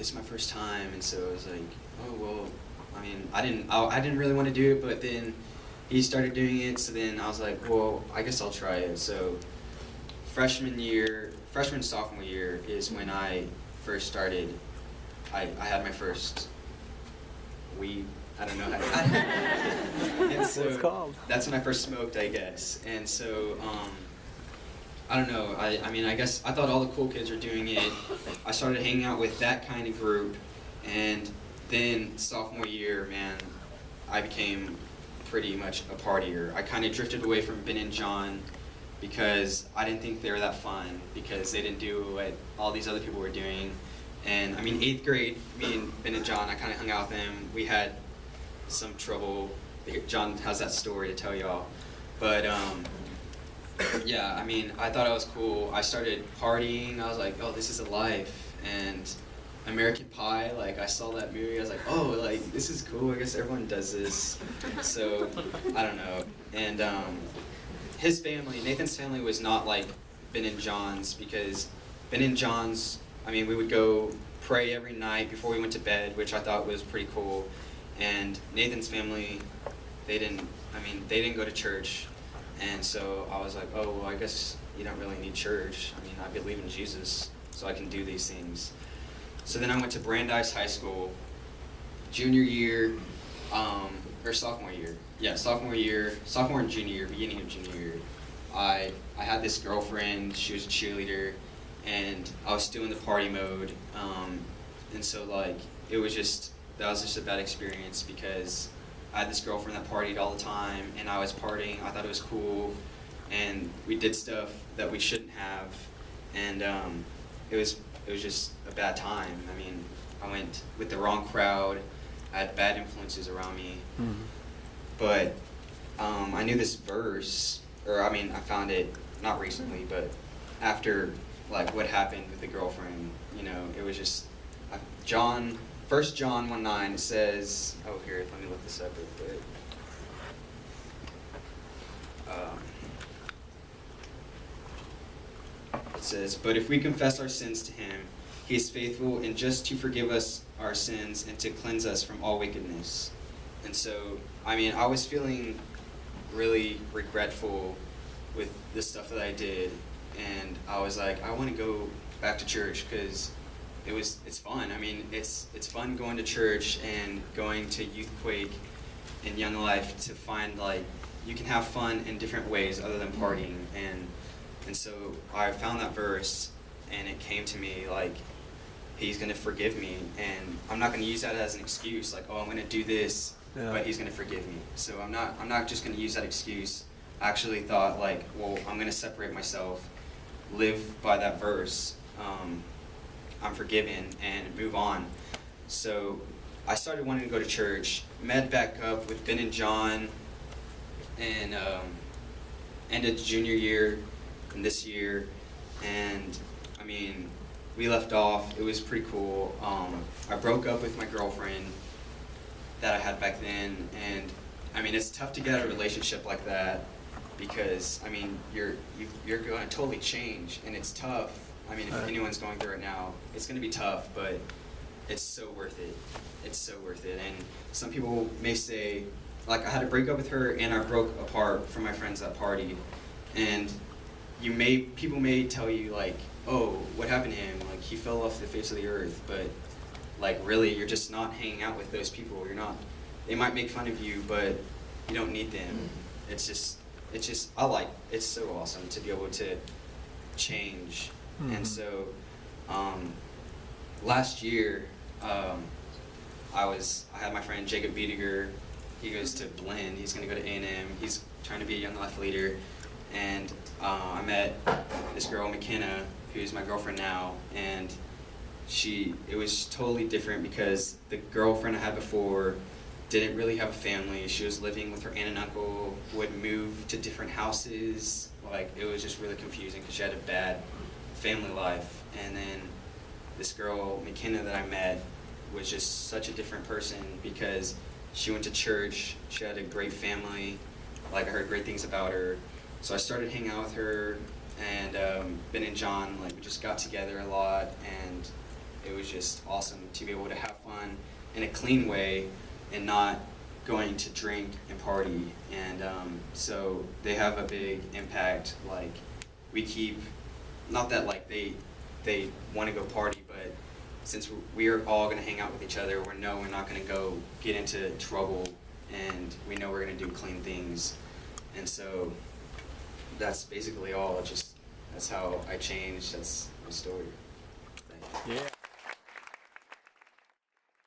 this is my first time, and so I was like, oh well, I mean, I didn't really want to do it, but then he started doing it, so then I was like, well, I guess I'll try it. So sophomore year is when I first started. I had my first weed. I don't know how to. And so What's it called? that's when I first smoked, I guess. And so I don't know. I mean, I guess I thought all the cool kids were doing it. I started hanging out with that kind of group, and then sophomore year, man, I became pretty much a partier. I kind of drifted away from Ben and John because I didn't think they were that fun because they didn't do what all these other people were doing. And I mean, 8th grade, me and Ben and John, I kind of hung out with them. We had some trouble. John has that story to tell y'all. But yeah, I mean, I thought it was cool. I started partying. I was like, oh, this is a life. And American Pie, like, I saw that movie. I was like, oh, like, this is cool. I guess everyone does this. So, I don't know. And his family, Nathan's family, was not like Ben and John's, because Ben and John's, I mean, we would go pray every night before we went to bed, which I thought was pretty cool. And Nathan's family, they didn't go to church. And so I was like, oh, well, I guess you don't really need church. I mean, I believe in Jesus, so I can do these things. So then I went to Brandeis High School, junior year, or sophomore year. Yeah, sophomore and junior year, beginning of junior year. I had this girlfriend. She was a cheerleader, and I was still in the party mode. And so like that was just a bad experience because I had this girlfriend that partied all the time, and I was partying. I thought it was cool, and we did stuff that we shouldn't have, and it was just a bad time. I mean, I went with the wrong crowd. I had bad influences around me. Mm-hmm. But I knew this verse, or I mean, I found it not recently, but after like what happened with the girlfriend. You know, it was just John. 1 John 1:9 says, oh here, let me look this up real quick. It says, but if we confess our sins to him, he is faithful and just to forgive us our sins and to cleanse us from all wickedness. And so, I mean, I was feeling really regretful with the stuff that I did, and I was like, I want to go back to church because it's fun. I mean, it's fun going to church and going to Youth Quake and Young Life to find like you can have fun in different ways other than partying. And so I found that verse, and it came to me like he's gonna forgive me, and I'm not gonna use that as an excuse. Like, oh, I'm gonna do this, but he's gonna forgive me. So I'm not just gonna use that excuse. I actually thought like, well, I'm gonna separate myself, live by that verse. I'm forgiven, and move on. So I started wanting to go to church, met back up with Ben and John, and ended junior year and this year, and I mean, we left off. It was pretty cool. I broke up with my girlfriend that I had back then, and I mean, it's tough to get out of a relationship like that because I mean, you're going to totally change, and it's tough. I mean, if anyone's going through it now, it's going to be tough, but it's so worth it. It's so worth it. And some people may say, like, I had to break up with her, and I broke apart from my friends that partied. And people may tell you, like, oh, what happened to him? Like, he fell off the face of the earth. But, like, really, you're just not hanging out with those people. You're not. They might make fun of you, but you don't need them. It's just, it's so awesome to be able to change. Mm-hmm. And so, last year, I had my friend Jacob Biediger. He goes to Blinn. He's going to go to A&M. He's trying to be a Young Life leader. And I met this girl, McKenna, who's my girlfriend now. And it was totally different because the girlfriend I had before didn't really have a family. She was living with her aunt and uncle, would move to different houses. Like, it was just really confusing because she had a bad family life. And then this girl, McKenna, that I met was just such a different person because she went to church, she had a great family, like I heard great things about her. So I started hanging out with her, and Ben and John, like we just got together a lot, and it was just awesome to be able to have fun in a clean way and not going to drink and party. And so they have a big impact. Like, we keep, not that like they want to go party, but since we are all going to hang out with each other, we're not going to go get into trouble, and we know we're going to do clean things. And so that's basically all. Just that's how I changed. That's my story. Yeah.